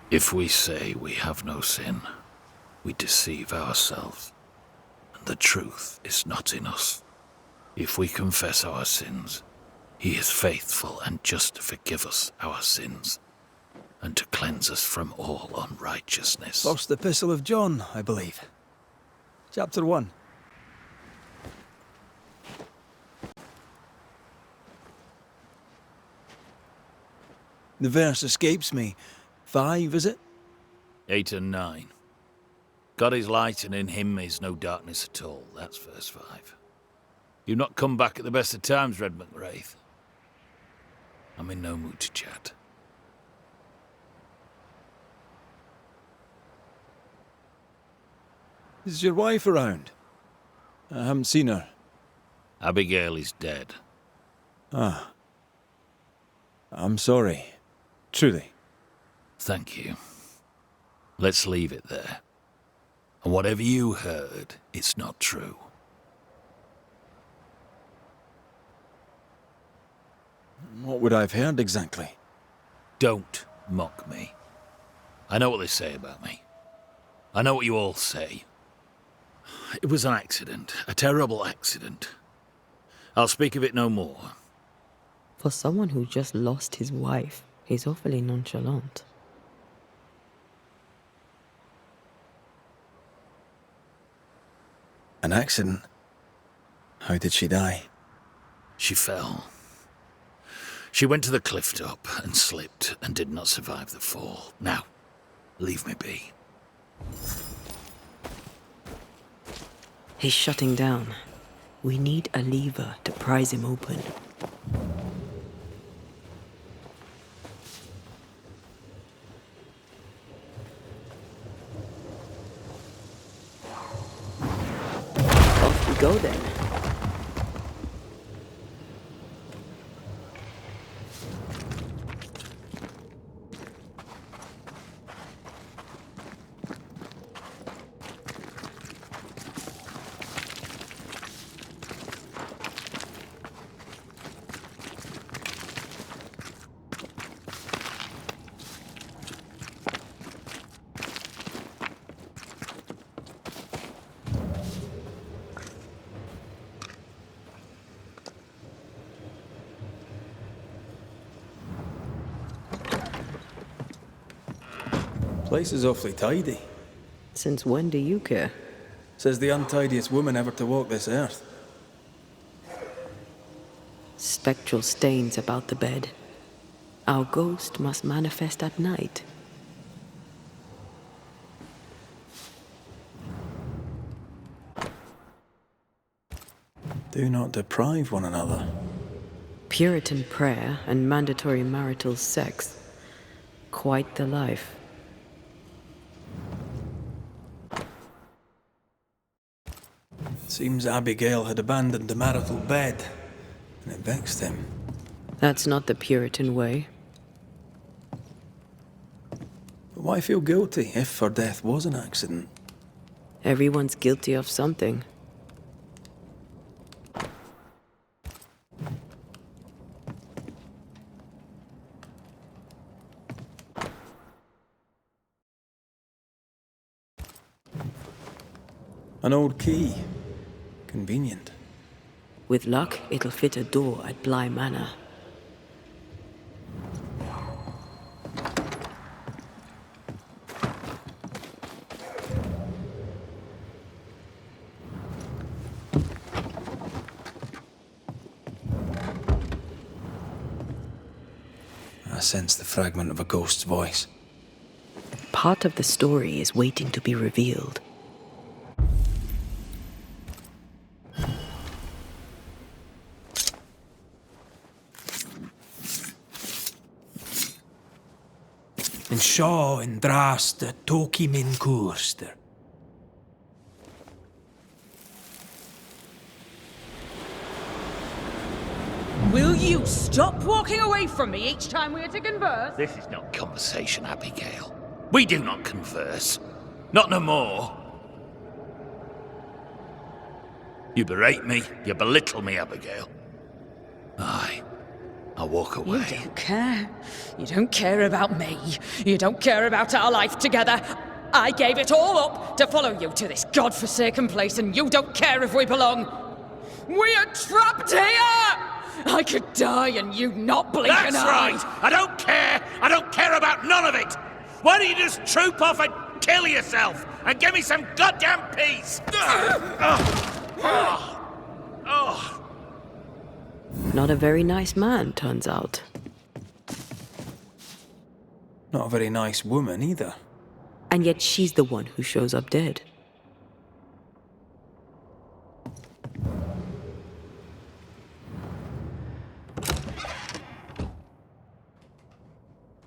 If we say we have no sin, we deceive ourselves, and the truth is not in us. If we confess our sins, he is faithful and just to forgive us our sins, and to cleanse us from all unrighteousness. First Epistle of John, I believe. Chapter 1. The verse escapes me. 5, is it? 8 and 9. God is light, and in him is no darkness at all. That's verse 5. You've not come back at the best of times, Redmond Wraith. I'm in no mood to chat. Is your wife around? I haven't seen her. Abigail is dead. Ah. I'm sorry. Truly. Thank you. Let's leave it there. And whatever you heard, it's not true. What would I have heard exactly? Don't mock me. I know what they say about me. I know what you all say. It was an accident, a terrible accident. I'll speak of it no more. For someone who just lost his wife, he's awfully nonchalant. An accident? How did she die? She fell. She went to the cliff top and slipped and did not survive the fall. Now, leave me be. He's shutting down. We need a lever to prise him open. Off we go then. Place is awfully tidy. Since when do you care? Says the untidiest woman ever to walk this earth. Spectral stains about the bed. Our ghost must manifest at night. Do not deprive one another. Puritan prayer and mandatory marital sex. Quite the life. Seems Abigail had abandoned the marital bed, and it vexed him. That's not the Puritan way. But why feel guilty if her death was an accident? Everyone's guilty of something. An old key. Convenient. With luck, it'll fit a door at Bly Manor. I sense the fragment of a ghost's voice. Part of the story is waiting to be revealed. En seo in dras de toki min koerster. Will you stop walking away from me each time we are to converse? This is not conversation, Abigail. We do not converse. Not no more. You berate me, you belittle me, Abigail. Aye. I'll walk away. You don't care. You don't care about me. You don't care about our life together. I gave it all up to follow you to this godforsaken place, and you don't care if we belong. We are trapped here! I could die and you not blink That's an eye. right! I don't care! I don't care about none of it! Why don't you just troop off and kill yourself and give me some goddamn peace? Not a very nice man, turns out. Not a very nice woman either. And yet she's the one who shows up dead.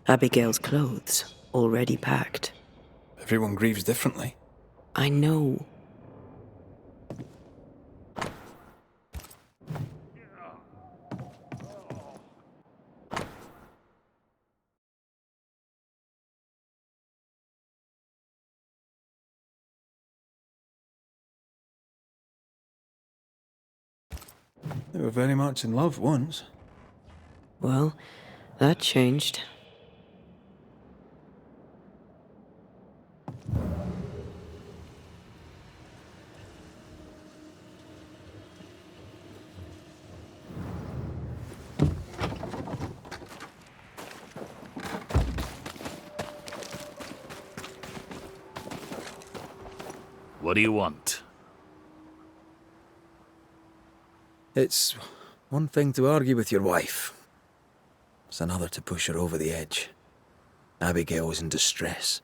Abigail's clothes, already packed. Everyone grieves differently. I know. They were very much in love once. Well, that changed. What do you want? It's one thing to argue with your wife. It's another to push her over the edge. Abigail was in distress.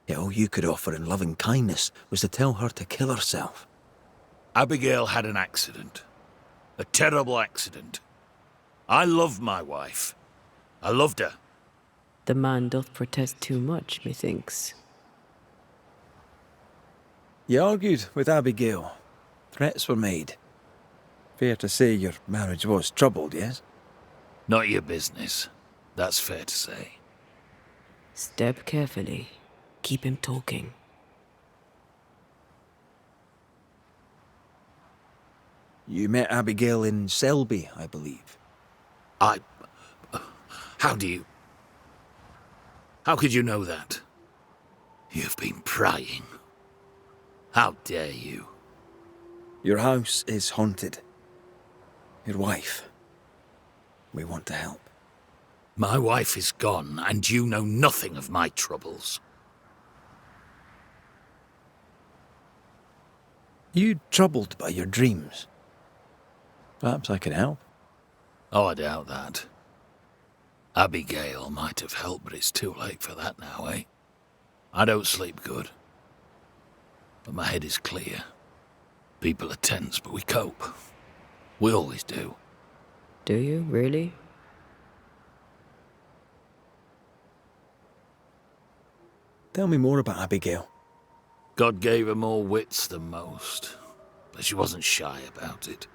Yet all you could offer in loving kindness was to tell her to kill herself. Abigail had an accident. A terrible accident. I love my wife. I loved her. The man doth protest too much, methinks. You argued with Abigail. Threats were made. Fair to say your marriage was troubled, yes? Not your business. That's fair to say. Step carefully. Keep him talking. You met Abigail in Selby, I believe. How could you know that? You've been prying. How dare you? Your house is haunted. Your wife. We want to help. My wife is gone, and you know nothing of my troubles. You troubled by your dreams? Perhaps I can help. Oh, I doubt that. Abigail might have helped, but it's too late for that now, eh? I don't sleep good. But my head is clear. People are tense, but we cope. We always do. Do you, really? Tell me more about Abigail. God gave her more wits than most, but she wasn't shy about it.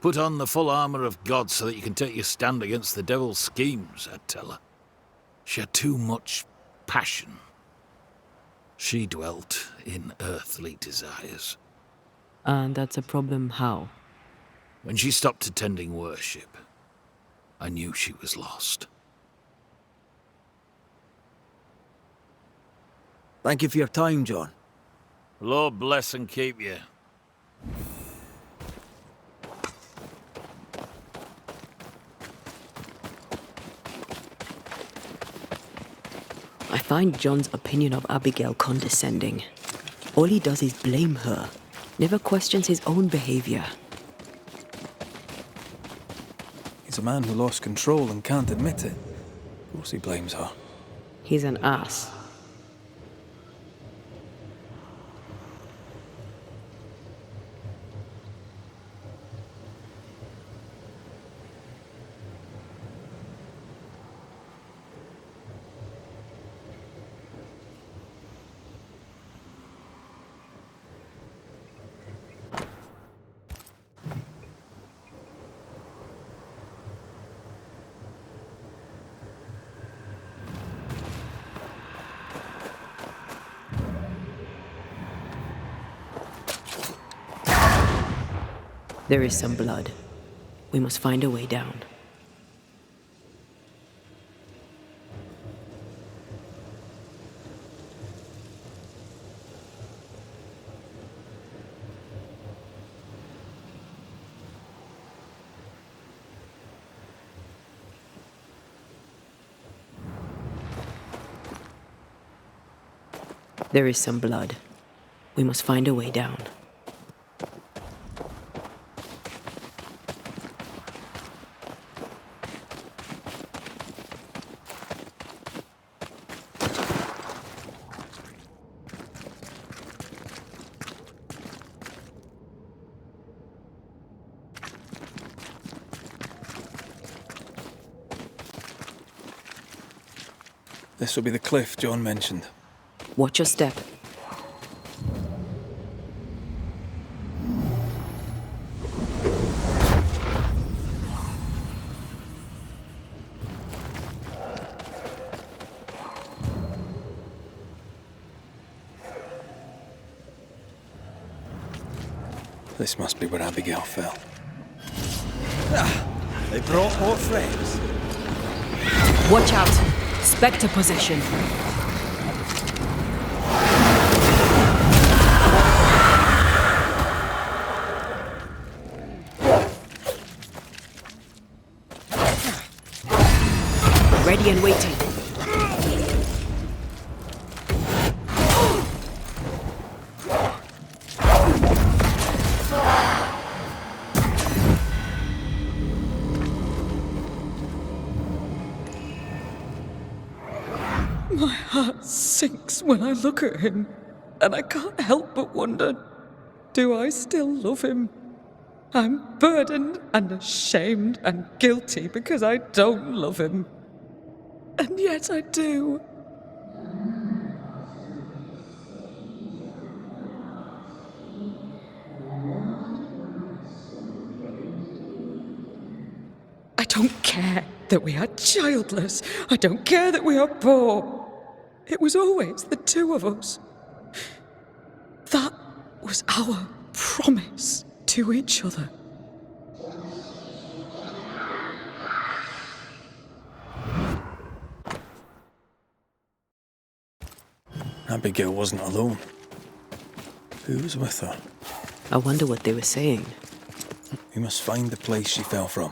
Put on the full armour of God so that you can take your stand against the devil's schemes, I'd tell her. She had too much passion. She dwelt in earthly desires. And that's a problem how? When she stopped attending worship, I knew she was lost. Thank you for your time, John. Lord bless and keep you. I find John's opinion of Abigail condescending. All he does is blame her, never questions his own behavior. He's a man who lost control and can't admit it. Of course he blames her. He's an ass. There is some blood. We must find a way down. There is some blood. We must find a way down. This will be the cliff John mentioned. Watch your step. This must be where Abigail fell. Ah, they brought more friends. Watch out! Spectre possession. Ready and waiting. My heart sinks when I look at him, and I can't help but wonder, do I still love him? I'm burdened and ashamed and guilty because I don't love him. And yet I do. I don't care that we are childless. I don't care that we are poor. It was always the two of us. That was our promise to each other. Abigail wasn't alone. Who was with her? I wonder what they were saying. We must find the place she fell from.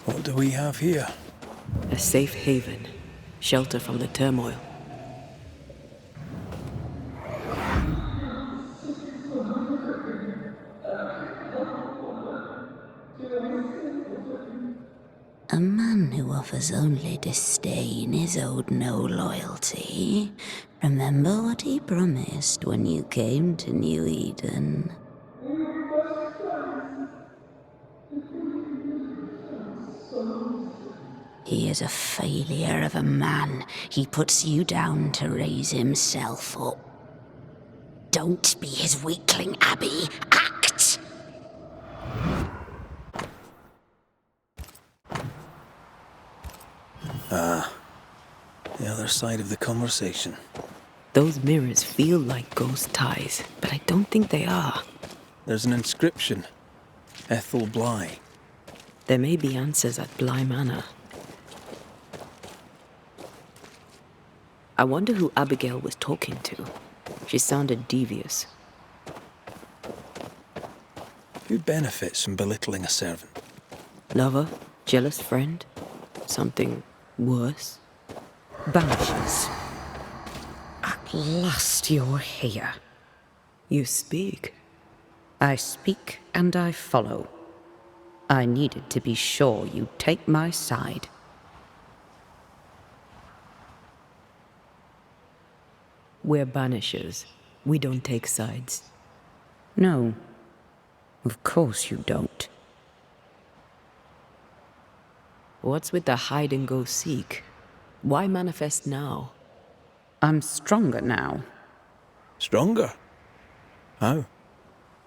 What do we have here? A safe haven. Shelter from the turmoil. A man who offers only disdain is owed no loyalty. Remember what he promised when you came to New Eden. He is a failure of a man. He puts you down to raise himself up. Don't be his weakling, Abby. Act! The other side of the conversation. Those mirrors feel like ghost ties, but I don't think they are. There's an inscription. Ethel Bly. There may be answers at Bly Manor. I wonder who Abigail was talking to. She sounded devious. Who benefits from belittling a servant? Lover? Jealous friend? Something worse? Banishers. At last you're here. You speak. I speak and I follow. I needed to be sure you'd take my side. We're Banishers. We don't take sides. No, of course you don't. What's with the hide and go seek? Why manifest now? I'm stronger now. Stronger? How?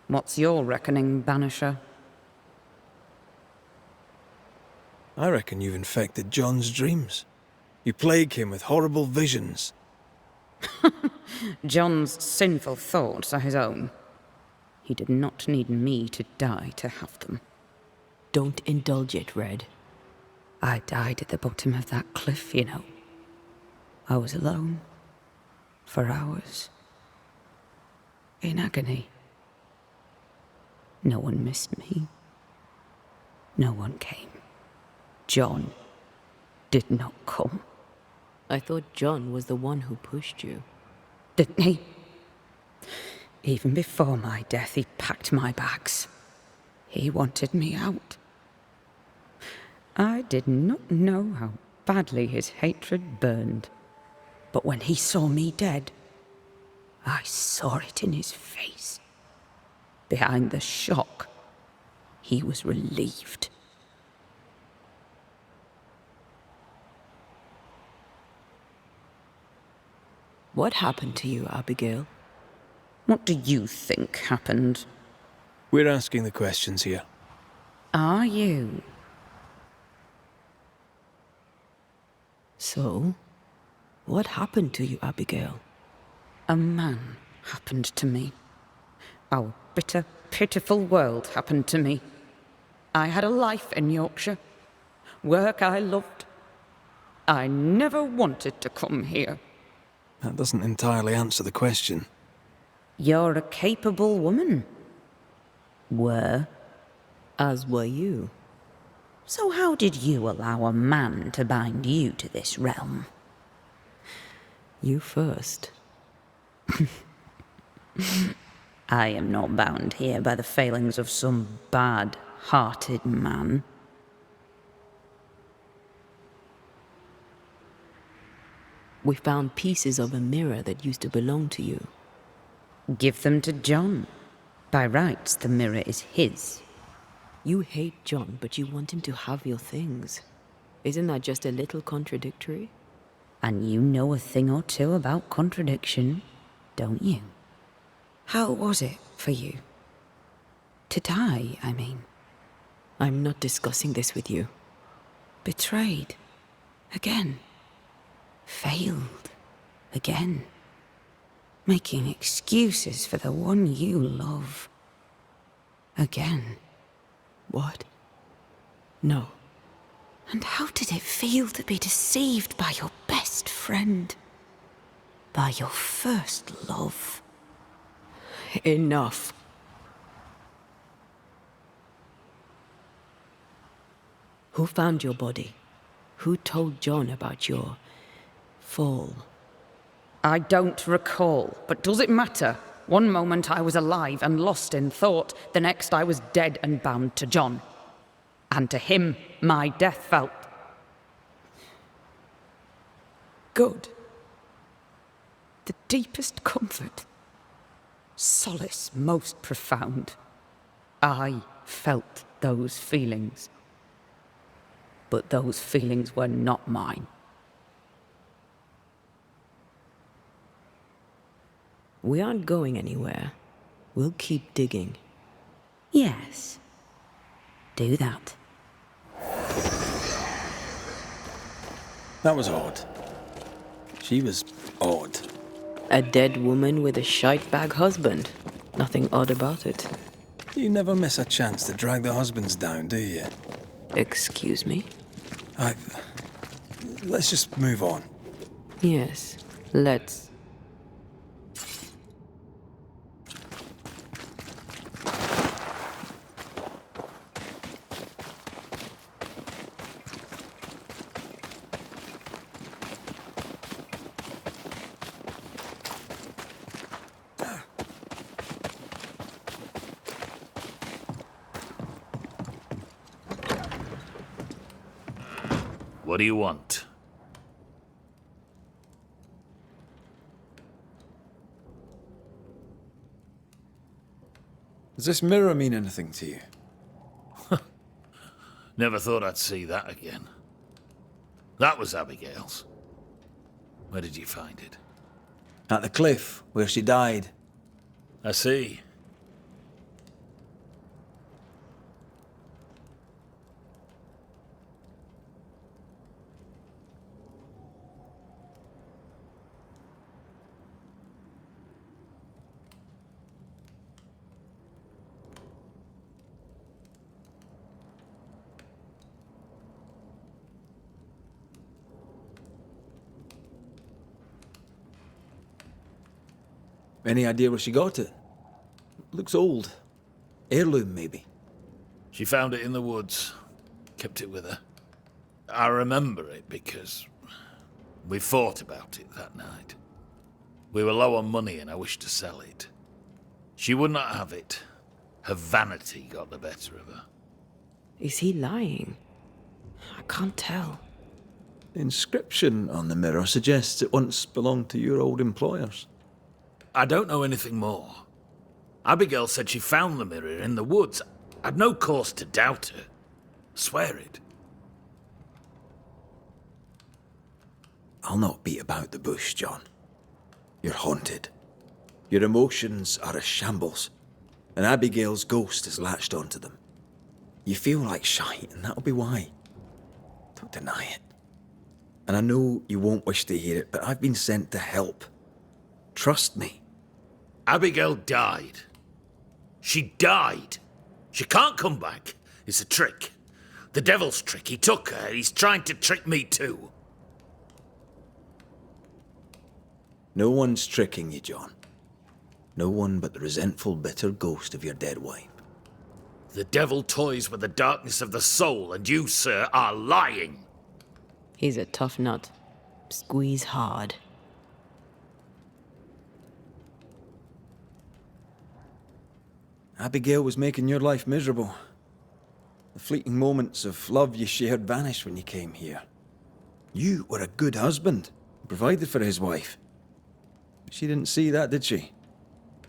What's your reckoning, Banisher? I reckon you've infected John's dreams. You plague him with horrible visions. John's sinful thoughts are his own. He did not need me to die to have them. Don't indulge it, Red. I died at the bottom of that cliff, you know. I was alone. For hours. In agony. No one missed me. No one came. John did not come. I thought John was the one who pushed you. Didn't he? Even before my death, he packed my bags. He wanted me out. I did not know how badly his hatred burned. But when he saw me dead, I saw it in his face. Behind the shock, he was relieved. What happened to you, Abigail? What do you think happened? We're asking the questions here. Are you? So, what happened to you, Abigail? A man happened to me. Our bitter, pitiful world happened to me. I had a life in Yorkshire. Work I loved. I never wanted to come here. That doesn't entirely answer the question. You're a capable woman. Were. As were you. So how did you allow a man to bind you to this realm? You first. I am not bound here by the failings of some bad-hearted man. We found pieces of a mirror that used to belong to you. Give them to John. By rights, the mirror is his. You hate John, but you want him to have your things. Isn't that just a little contradictory? And you know a thing or two about contradiction, don't you? How was it for you? To die, I mean. I'm not discussing this with you. Betrayed. Again. Failed. Again. Making excuses for the one you love. Again. What? No. And how did it feel to be deceived by your best friend? By your first love? Enough. Who found your body? Who told John about your fall? I don't recall, but does it matter? One moment I was alive and lost in thought, the next I was dead and bound to John. And to him, my death felt good. The deepest comfort. Solace most profound. I felt those feelings. But those feelings were not mine. We aren't going anywhere. We'll keep digging. Yes. Do that. That was odd. She was odd. A dead woman with a shite-bag husband. Nothing odd about it. You never miss a chance to drag the husbands down, do you? Excuse me? Let's just move on. Yes, let's. What do you want? Does this mirror mean anything to you? Never thought I'd see that again. That was Abigail's. Where did you find it? At the cliff, where she died. I see. Any idea where she got it? Looks old. Heirloom, maybe. She found it in the woods. Kept it with her. I remember it because we fought about it that night. We were low on money and I wished to sell it. She would not have it. Her vanity got the better of her. Is he lying? I can't tell. The inscription on the mirror suggests it once belonged to your old employers. I don't know anything more. Abigail said she found the mirror in the woods. I'd no cause to doubt her. Swear it. I'll not beat about the bush, John. You're haunted. Your emotions are a shambles, and Abigail's ghost has latched onto them. You feel like shite, and that'll be why. Don't deny it. And I know you won't wish to hear it, but I've been sent to help. Trust me. Abigail died. She died. She can't come back. It's a trick. The devil's trick. He took her. He's trying to trick me too. No one's tricking you, John. No one but the resentful, bitter ghost of your dead wife. The devil toys with the darkness of the soul, and you, sir, are lying. He's a tough nut. Squeeze hard. Abigail was making your life miserable. The fleeting moments of love you shared vanished when you came here. You were a good husband, provided for his wife. She didn't see that, did she?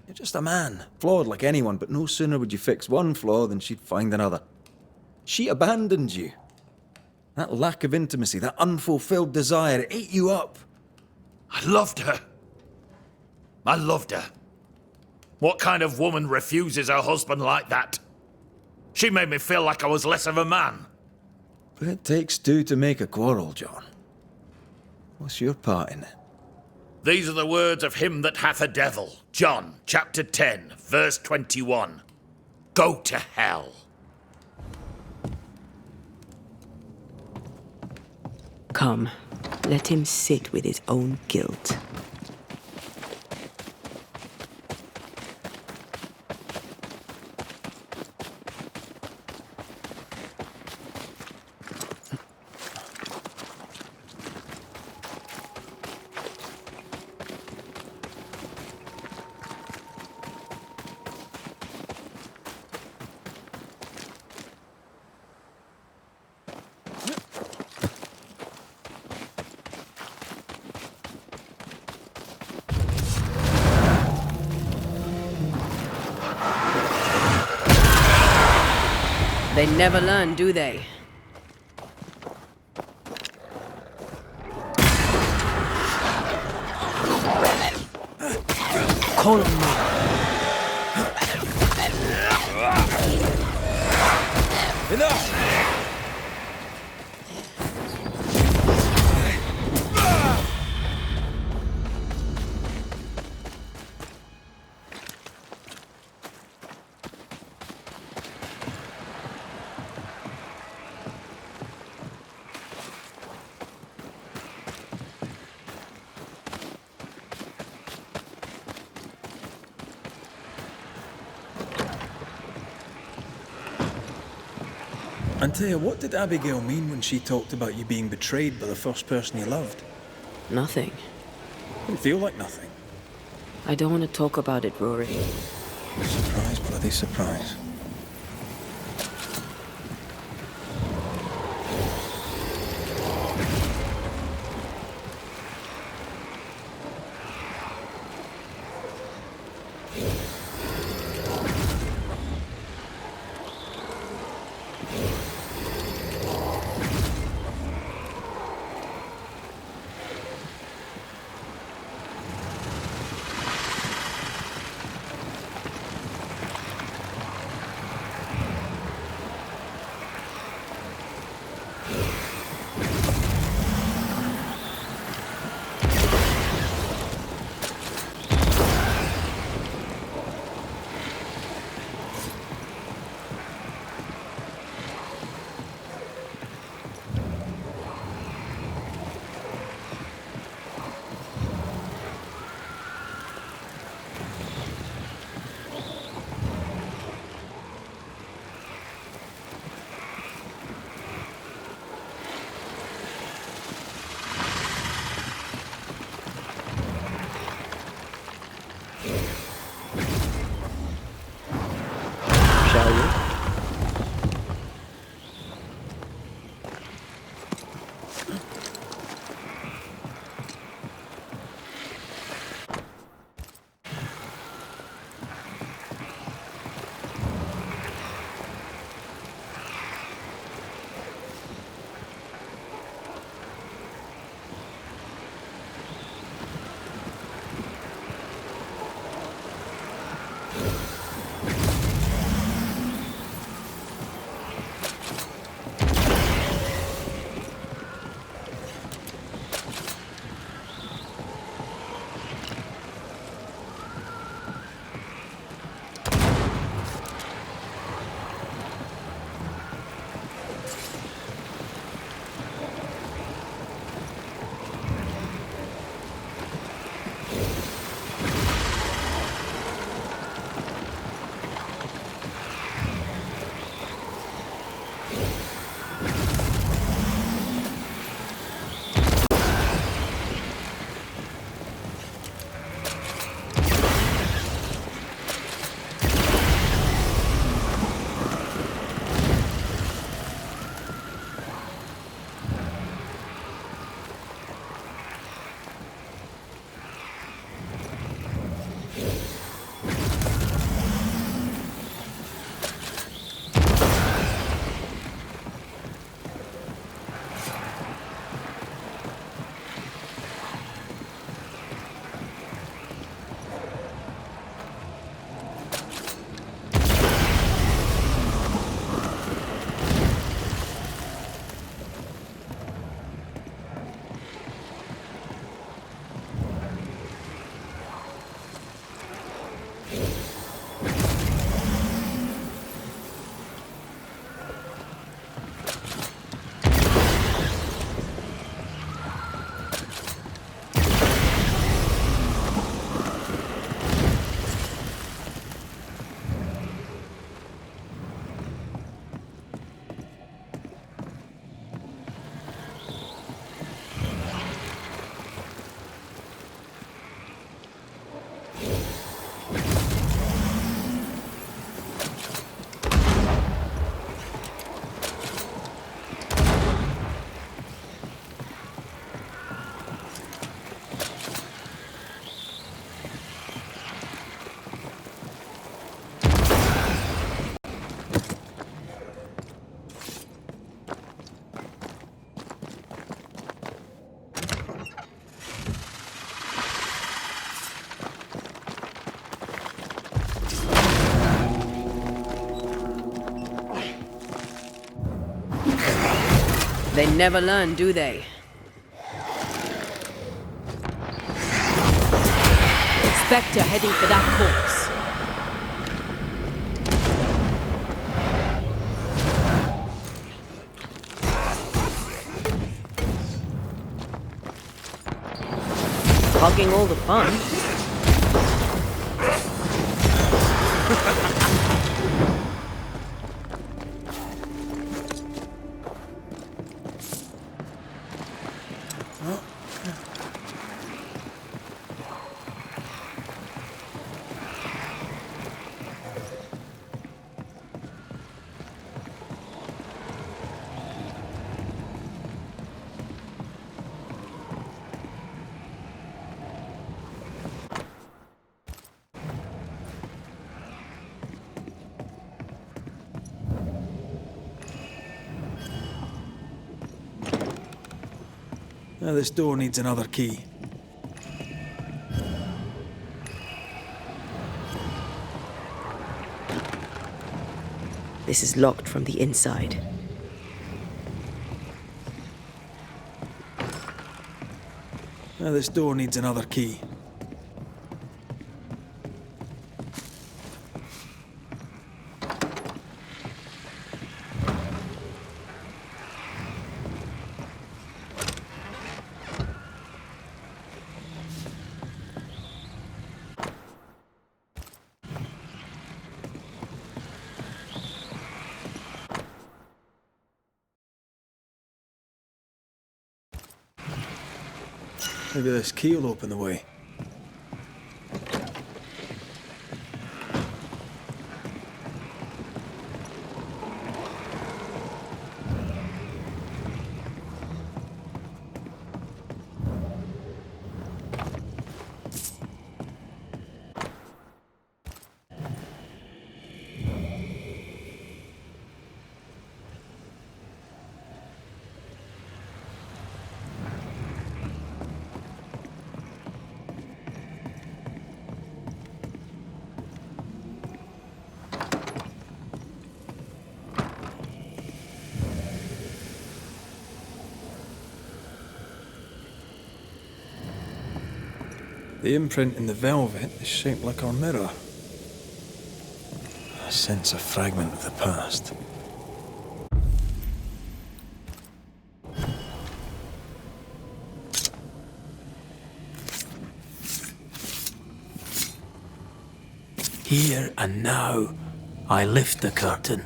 You're just a man, flawed like anyone, but no sooner would you fix one flaw than she'd find another. She abandoned you. That lack of intimacy, that unfulfilled desire, it ate you up. I loved her. I loved her. What kind of woman refuses her husband like that? She made me feel like I was less of a man. But it takes two to make a quarrel, John. What's your part in it? These are the words of him that hath a devil. John, chapter 10, verse 21. Go to hell. Come, let him sit with his own guilt. They never learn, do they? Call on me. Enough! Antea, what did Abigail mean when she talked about you being betrayed by the first person you loved? Nothing. Didn't feel like nothing. I don't want to talk about it, Rory. Surprise, bloody surprise. They never learn, do they? Spectre heading for that corpse. Hogging all the fun. Now this door needs another key. This is locked from the inside. Now this door needs another key. Maybe this key will open the way. The imprint in the velvet is shaped like our mirror. I sense a fragment of the past. Here and now, I lift the curtain.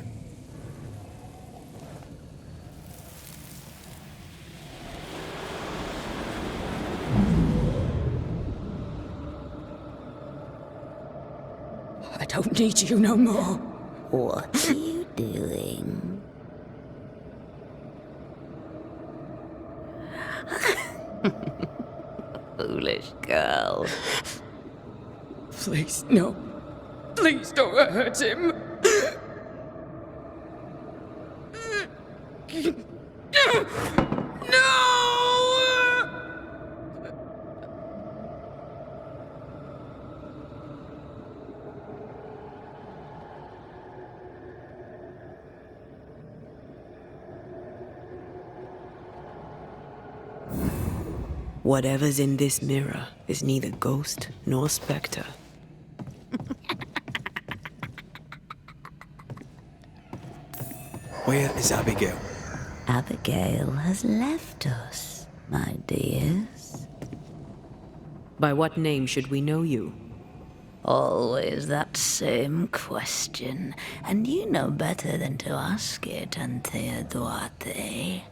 I don't need you no more. What are you doing? Foolish girl. Please, no. Please don't hurt him. No! Whatever's in this mirror is neither ghost nor spectre. Where is Abigail? Abigail has left us, my dears. By what name should we know you? Always that same question, and you know better than to ask it, Anthea Duarte.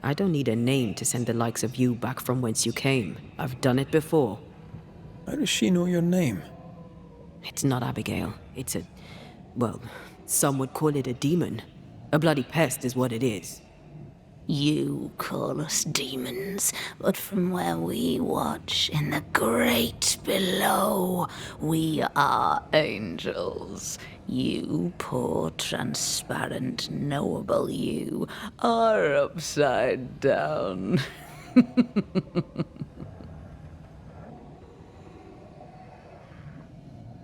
I don't need a name to send the likes of you back from whence you came. I've done it before. How does she know your name? It's not Abigail. It's a... well, some would call it a demon. A bloody pest is what it is. You call us demons, but from where we watch in the great below, we are angels. You poor, transparent, knowable you are upside down.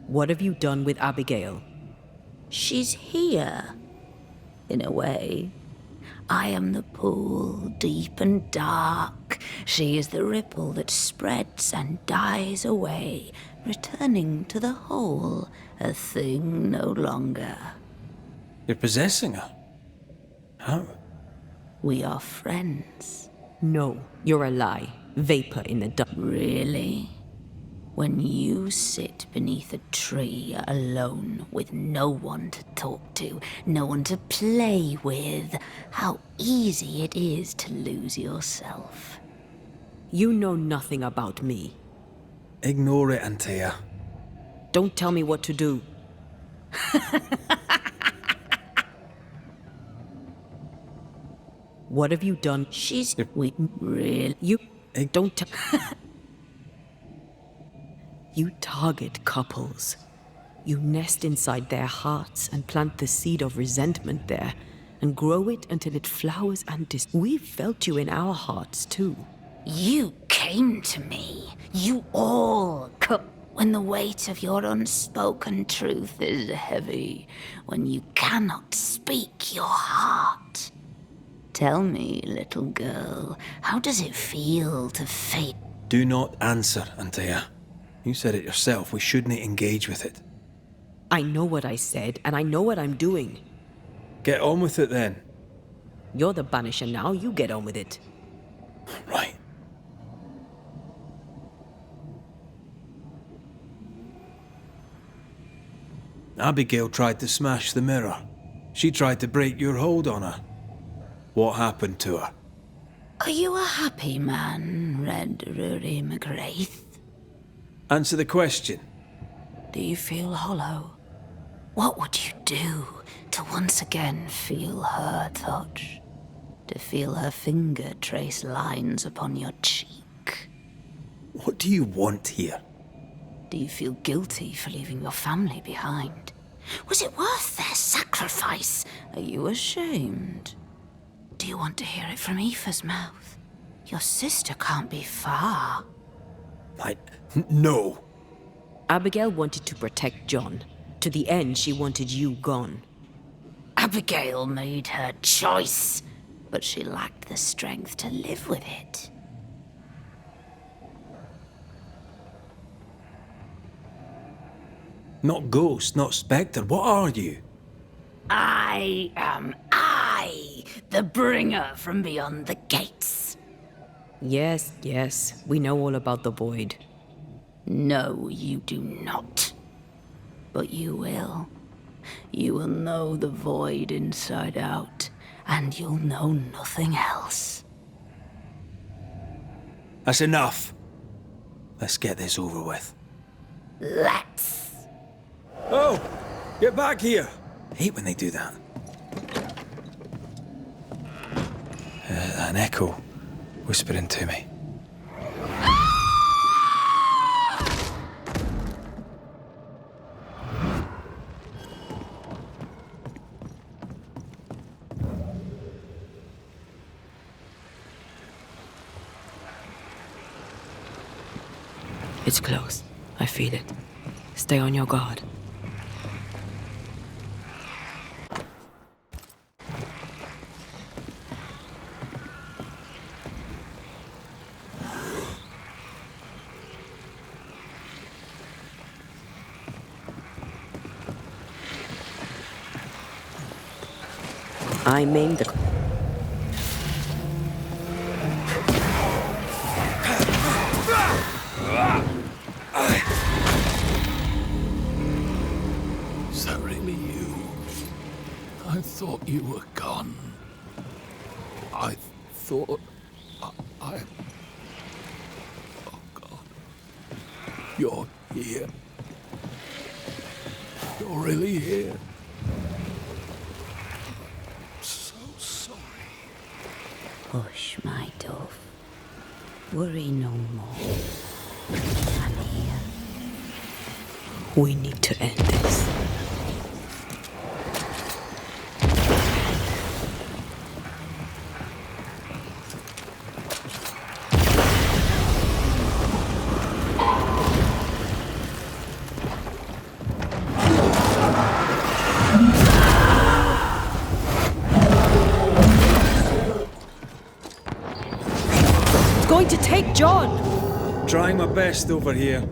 What have you done with Abigail? She's here. In a way. I am the pool, deep and dark. She is the ripple that spreads and dies away, returning to the whole, a thing no longer. You're possessing her? How? We are friends. No, you're a lie. Vapor in the dark. Really? When you sit beneath a tree alone with no one to talk to, no one to play with, how easy it is to lose yourself. You know nothing about me. Ignore it, Antea. Don't tell me what to do. What have you done? We really... You don't You target couples. You nest inside their hearts and plant the seed of resentment there and grow it until it flowers and We've felt you in our hearts too. You came to me. You all when the weight of your unspoken truth is heavy, when you cannot speak your heart. Tell me, little girl, how does it feel to fade? Do not answer, Antea. You said it yourself, we shouldn't engage with it. I know what I said, and I know what I'm doing. Get on with it then. You're the Banisher now, you get on with it. Right. Abigail tried to smash the mirror. She tried to break your hold on her. What happened to her? Are you a happy man, Red Rory McGrath? Answer the question. Do you feel hollow? What would you do to once again feel her touch? To feel her finger trace lines upon your cheek? What do you want here? Do you feel guilty for leaving your family behind? Was it worth their sacrifice? Are you ashamed? Do you want to hear it from Aoife's mouth? Your sister can't be far. No. Abigail wanted to protect John. To the end, she wanted you gone. Abigail made her choice, but she lacked the strength to live with it. Not ghost, not spectre. What are you? I am the bringer from beyond the gates. Yes, yes, we know all about the void. No, you do not. But you will. You will know the void inside out, and you'll know nothing else. That's enough. Let's get this over with. Let's. Oh! Get back here! I hate when they do that. An echo whispering to me. It's close. I feel it. Stay on your guard. I maimed the... Is that really you? I thought you were gone. I thought... I... Oh, God. You're here. You're really here. Hush, my dove. Worry no more. I'm here. We need to end this. going to take John? Trying my best over here.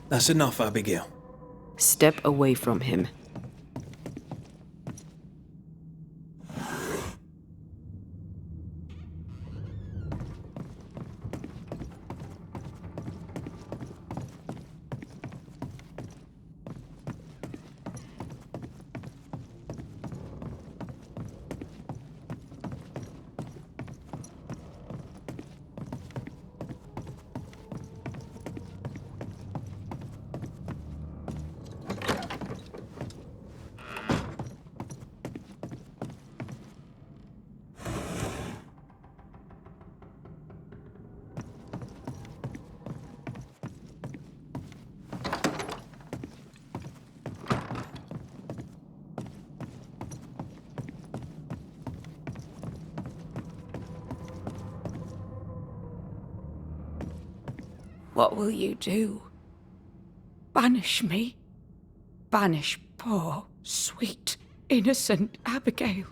That's enough, Abigail. Step away from him. What will you do? Banish me? Banish poor, sweet, innocent Abigail?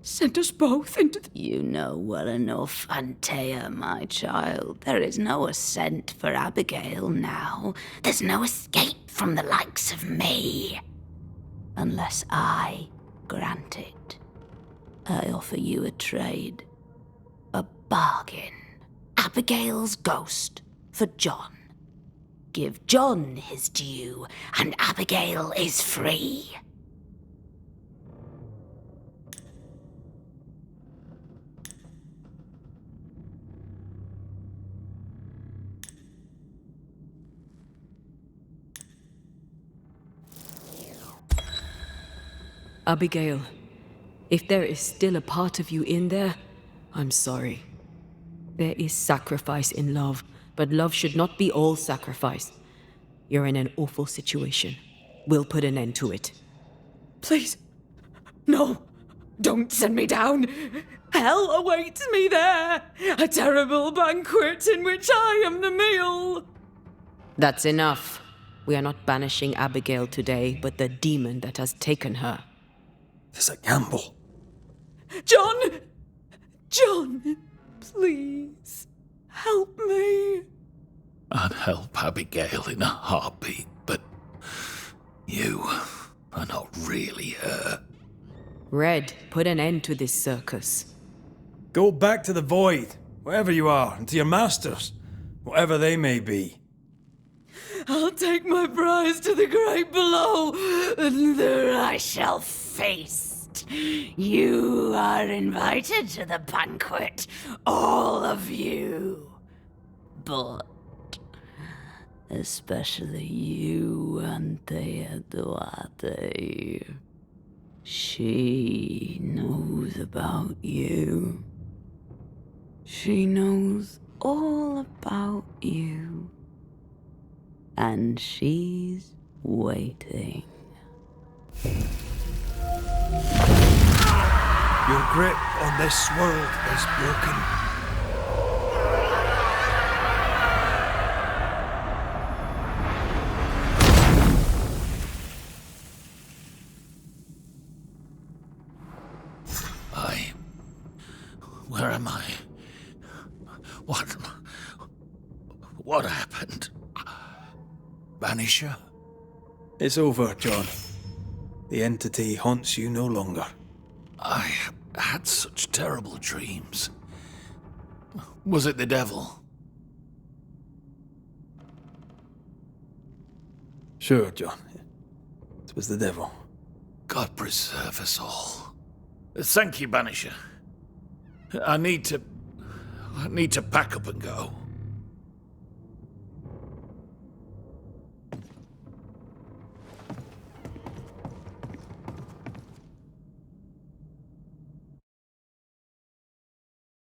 Send us both into the... You know well enough, Antea, my child. There is no ascent for Abigail now. There's no escape from the likes of me. Unless I grant it. I offer you a trade. A bargain. Abigail's ghost for John. Give John his due, and Abigail is free. Abigail, if there is still a part of you in there, I'm sorry. There is sacrifice in love, but love should not be all sacrifice. You're in an awful situation. We'll put an end to it. Please, no, don't send me down. Hell awaits me there. A terrible banquet in which I am the meal. That's enough. We are not banishing Abigail today, but the demon that has taken her. It's a gamble. John! John, please, help me. I'd help Abigail in a heartbeat, but you are not really her. Red, put an end to this circus. Go back to the void, wherever you are, and to your masters, whatever they may be. I'll take my prize to the great below, and there I shall feast. You are invited to the banquet, all of you. But especially you, Antea Duarte. She knows about you. She knows all about you. And she's waiting. Your grip on this world is broken. Where am I? What happened? Banisher? It's over, John. The entity haunts you no longer. I had such terrible dreams. Was it the devil? Sure, John. It was the devil. God preserve us all. Thank you, Banisher. I need to pack up and go.